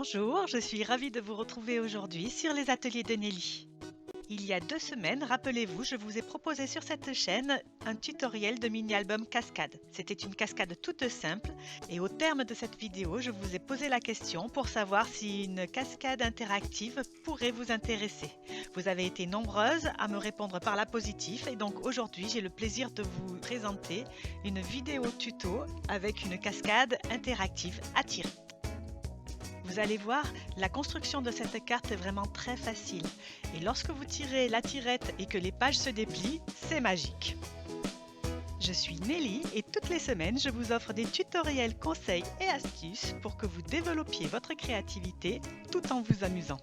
Bonjour, je suis ravie de vous retrouver aujourd'hui sur les ateliers de Nelly. Il y a 2 semaines, rappelez-vous, je vous ai proposé sur cette chaîne un tutoriel de mini-album cascade. C'était une cascade toute simple et au terme de cette vidéo, je vous ai posé la question pour savoir si une cascade interactive pourrait vous intéresser. Vous avez été nombreuses à me répondre par la positive et donc aujourd'hui, j'ai le plaisir de vous présenter une vidéo tuto avec une cascade interactive à tirer. Vous allez voir, la construction de cette carte est vraiment très facile. Et lorsque vous tirez la tirette et que les pages se déplient, c'est magique. Je suis Nelly et toutes les semaines, je vous offre des tutoriels, conseils et astuces pour que vous développiez votre créativité tout en vous amusant.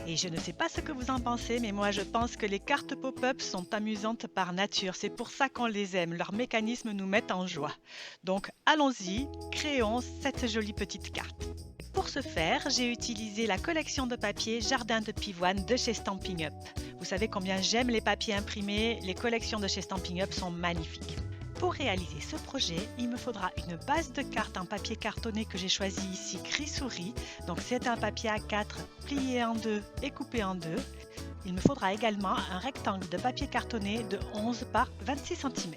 Et je ne sais pas ce que vous en pensez, mais moi je pense que les cartes pop-up sont amusantes par nature. C'est pour ça qu'on les aime, leurs mécanismes nous mettent en joie. Donc allons-y, créons cette jolie petite carte. Pour ce faire, j'ai utilisé la collection de papier Jardin de Pivoine de chez Stampin' Up. Vous savez combien j'aime les papiers imprimés, les collections de chez Stampin' Up sont magnifiques. Pour réaliser ce projet, il me faudra une base de carte en papier cartonné que j'ai choisi ici gris-souris. Donc c'est un papier A4 plié en deux et coupé en deux. Il me faudra également un rectangle de papier cartonné de 11 par 26 cm.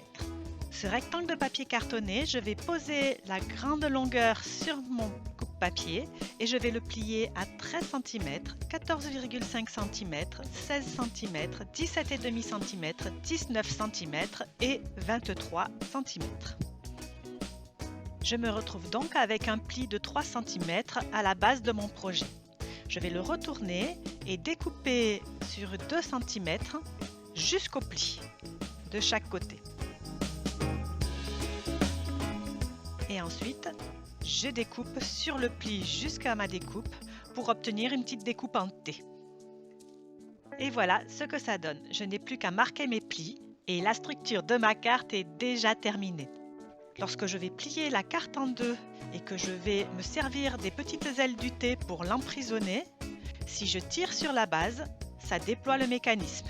Ce rectangle de papier cartonné, je vais poser la grande longueur sur mon coupe-papier et je vais le plier à 13 cm, 14,5 cm, 16 cm, 17,5 cm, 19 cm et 23 cm. Je me retrouve donc avec un pli de 3 cm à la base de mon projet. Je vais le retourner et découper sur 2 cm jusqu'au pli de chaque côté. Et ensuite, je découpe sur le pli jusqu'à ma découpe pour obtenir une petite découpe en T. Et voilà ce que ça donne. Je n'ai plus qu'à marquer mes plis et la structure de ma carte est déjà terminée. Lorsque je vais plier la carte en deux et que je vais me servir des petites ailes du T pour l'emprisonner, si je tire sur la base, ça déploie le mécanisme.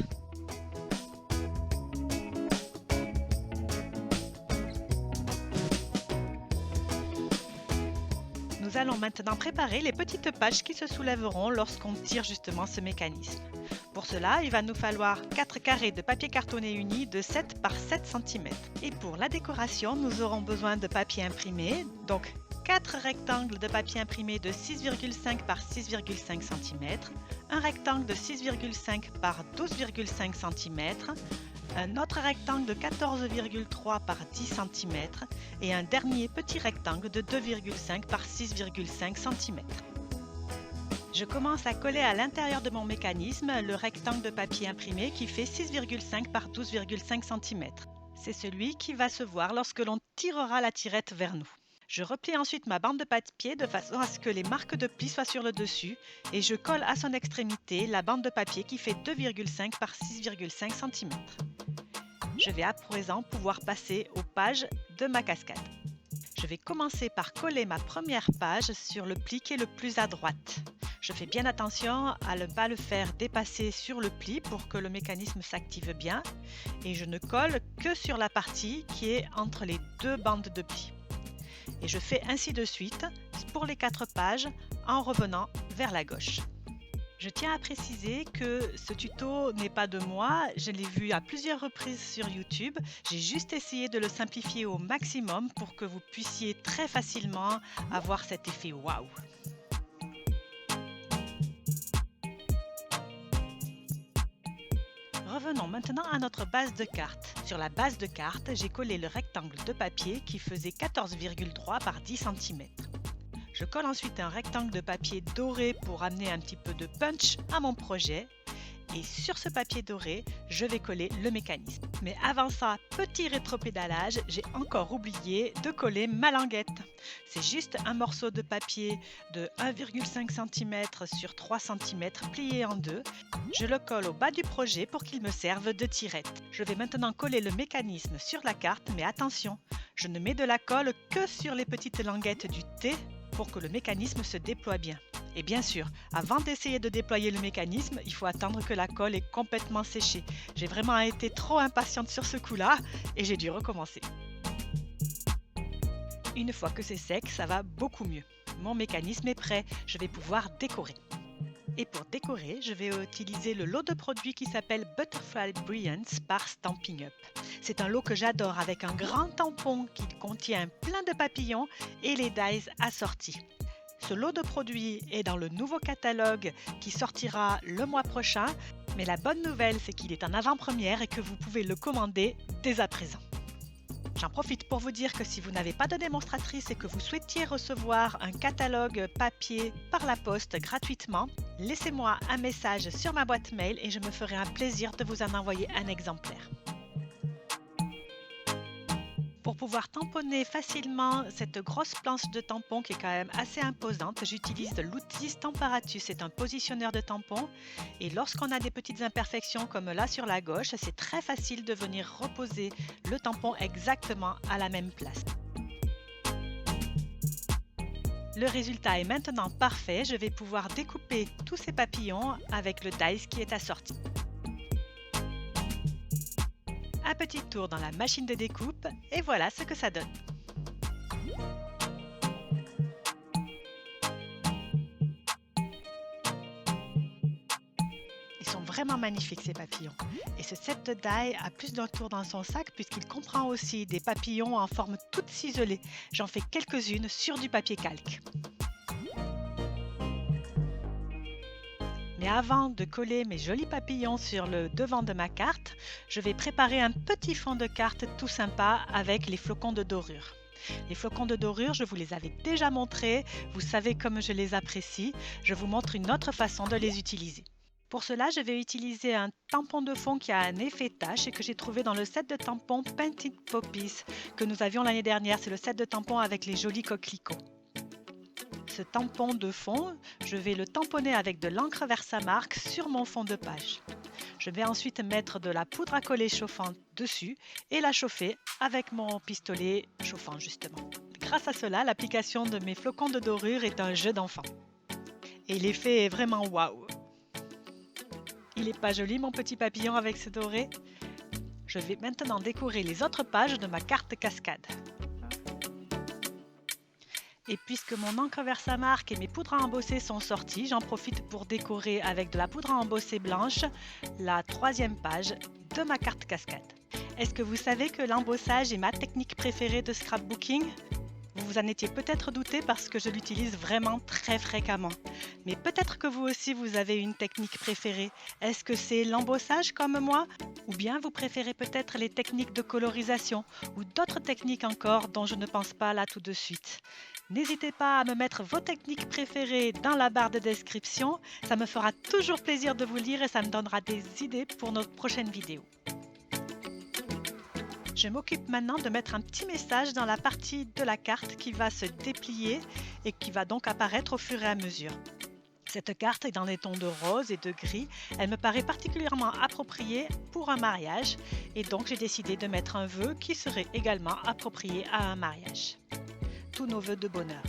Nous allons maintenant préparer les petites pages qui se soulèveront lorsqu'on tire justement ce mécanisme. Pour cela, il va nous falloir 4 carrés de papier cartonné uni de 7 par 7 cm. Et pour la décoration, nous aurons besoin de papier imprimé, donc 4 rectangles de papier imprimé de 6,5 par 6,5 cm, un rectangle de 6,5 par 12,5 cm, un autre rectangle de 14,3 par 10 cm et un dernier petit rectangle de 2,5 par 6,5 cm. Je commence à coller à l'intérieur de mon mécanisme le rectangle de papier imprimé qui fait 6,5 par 12,5 cm. C'est celui qui va se voir lorsque l'on tirera la tirette vers nous. Je replie ensuite ma bande de papier de façon à ce que les marques de pli soient sur le dessus et je colle à son extrémité la bande de papier qui fait 2,5 par 6,5 cm. Je vais à présent pouvoir passer aux pages de ma cascade. Je vais commencer par coller ma première page sur le pli qui est le plus à droite. Je fais bien attention à ne pas le faire dépasser sur le pli pour que le mécanisme s'active bien et je ne colle que sur la partie qui est entre les deux bandes de pli. Et je fais ainsi de suite pour les 4 pages en revenant vers la gauche. Je tiens à préciser que ce tuto n'est pas de moi, je l'ai vu à plusieurs reprises sur YouTube. J'ai juste essayé de le simplifier au maximum pour que vous puissiez très facilement avoir cet effet waouh. Revenons maintenant à notre base de carte. Sur la base de carte, j'ai collé le rectangle de papier qui faisait 14,3 par 10 cm. Je colle ensuite un rectangle de papier doré pour amener un petit peu de punch à mon projet. Et sur ce papier doré, je vais coller le mécanisme. Mais avant ça, petit rétropédalage, j'ai encore oublié de coller ma languette. C'est juste un morceau de papier de 1,5 cm sur 3 cm plié en deux. Je le colle au bas du projet pour qu'il me serve de tirette. Je vais maintenant coller le mécanisme sur la carte, mais attention, je ne mets de la colle que sur les petites languettes du T pour que le mécanisme se déploie bien. Et bien sûr, avant d'essayer de déployer le mécanisme, il faut attendre que la colle est complètement séchée. J'ai vraiment été trop impatiente sur ce coup-là et j'ai dû recommencer. Une fois que c'est sec, ça va beaucoup mieux. Mon mécanisme est prêt, je vais pouvoir décorer. Et pour décorer, je vais utiliser le lot de produits qui s'appelle Butterfly Brilliance par Stampin' Up. C'est un lot que j'adore avec un grand tampon qui contient plein de papillons et les dies assortis. Ce lot de produits est dans le nouveau catalogue qui sortira le mois prochain, mais la bonne nouvelle c'est qu'il est en avant-première et que vous pouvez le commander dès à présent. J'en profite pour vous dire que si vous n'avez pas de démonstratrice et que vous souhaitiez recevoir un catalogue papier par la poste gratuitement, laissez-moi un message sur ma boîte mail et je me ferai un plaisir de vous en envoyer un exemplaire. Pour pouvoir tamponner facilement cette grosse planche de tampons qui est quand même assez imposante, j'utilise l'outil Stamparatus. C'est un positionneur de tampons et lorsqu'on a des petites imperfections comme là sur la gauche, c'est très facile de venir reposer le tampon exactement à la même place. Le résultat est maintenant parfait. Je vais pouvoir découper tous ces papillons avec le dies qui est assorti. Un petit tour dans la machine de découpe et voilà ce que ça donne. Ils sont vraiment magnifiques ces papillons. Et ce set de die a plus d'un tour dans son sac puisqu'il comprend aussi des papillons en forme toute ciselée. J'en fais quelques-unes sur du papier calque. Mais avant de coller mes jolis papillons sur le devant de ma carte, je vais préparer un petit fond de carte tout sympa avec les flocons de dorure. Les flocons de dorure, je vous les avais déjà montrés, vous savez comme je les apprécie, je vous montre une autre façon de les utiliser. Pour cela, je vais utiliser un tampon de fond qui a un effet tache et que j'ai trouvé dans le set de tampons Painted Poppies que nous avions l'année dernière. C'est le set de tampons avec les jolis coquelicots. Ce tampon de fond, je vais le tamponner avec de l'encre Versamark sur mon fond de page. Je vais ensuite mettre de la poudre à coller chauffante dessus et la chauffer avec mon pistolet chauffant justement. Grâce à cela, l'application de mes flocons de dorure est un jeu d'enfant. Et l'effet est vraiment waouh! Il n'est pas joli mon petit papillon avec ce doré? Je vais maintenant décorer les autres pages de ma carte cascade. Et puisque mon encre Versamark et mes poudres à embosser sont sorties, j'en profite pour décorer avec de la poudre à embosser blanche la troisième page de ma carte cascade. Est-ce que vous savez que l'embossage est ma technique préférée de scrapbooking? Vous vous en étiez peut-être douté parce que je l'utilise vraiment très fréquemment. Mais peut-être que vous aussi vous avez une technique préférée. Est-ce que c'est l'embossage comme moi? Ou bien vous préférez peut-être les techniques de colorisation ou d'autres techniques encore dont je ne pense pas là tout de suite? N'hésitez pas à me mettre vos techniques préférées dans la barre de description. Ça me fera toujours plaisir de vous lire et ça me donnera des idées pour notre prochaine vidéo. Je m'occupe maintenant de mettre un petit message dans la partie de la carte qui va se déplier et qui va donc apparaître au fur et à mesure. Cette carte est dans des tons de rose et de gris. Elle me paraît particulièrement appropriée pour un mariage et donc j'ai décidé de mettre un vœu qui serait également approprié à un mariage. Tous nos vœux de bonheur.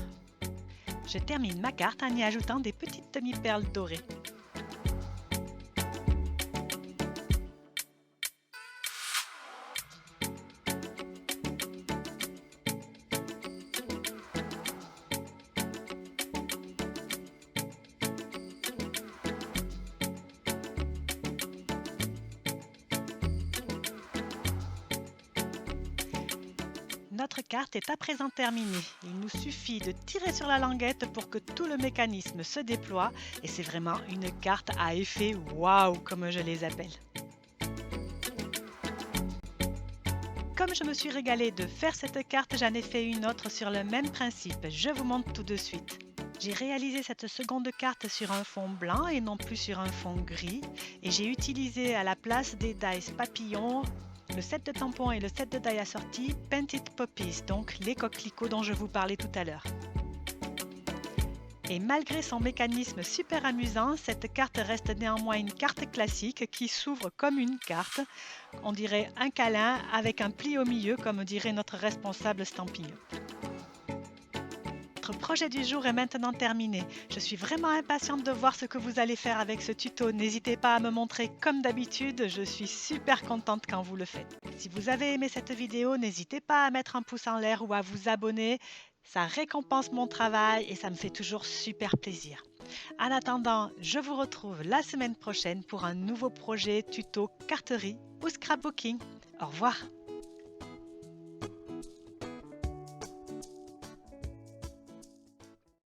Je termine ma carte en y ajoutant des petites demi-perles dorées. Notre carte est à présent terminée. Il nous suffit de tirer sur la languette pour que tout le mécanisme se déploie et c'est vraiment une carte à effet waouh comme je les appelle. Comme je me suis régalée de faire cette carte, j'en ai fait une autre sur le même principe. Je vous montre tout de suite. J'ai réalisé cette seconde carte sur un fond blanc et non plus sur un fond gris et j'ai utilisé à la place des dies papillons le set de tampons et le set de die assortis Painted Poppies, donc les coquelicots dont je vous parlais tout à l'heure. Et malgré son mécanisme super amusant, cette carte reste néanmoins une carte classique qui s'ouvre comme une carte. On dirait un câlin avec un pli au milieu, comme dirait notre responsable Stampin' Up. Notre projet du jour est maintenant terminé. Je suis vraiment impatiente de voir ce que vous allez faire avec ce tuto. N'hésitez pas à me montrer comme d'habitude, je suis super contente quand vous le faites. Si vous avez aimé cette vidéo, n'hésitez pas à mettre un pouce en l'air ou à vous abonner. Ça récompense mon travail et ça me fait toujours super plaisir. En attendant, je vous retrouve la semaine prochaine pour un nouveau projet tuto carterie ou scrapbooking. Au revoir!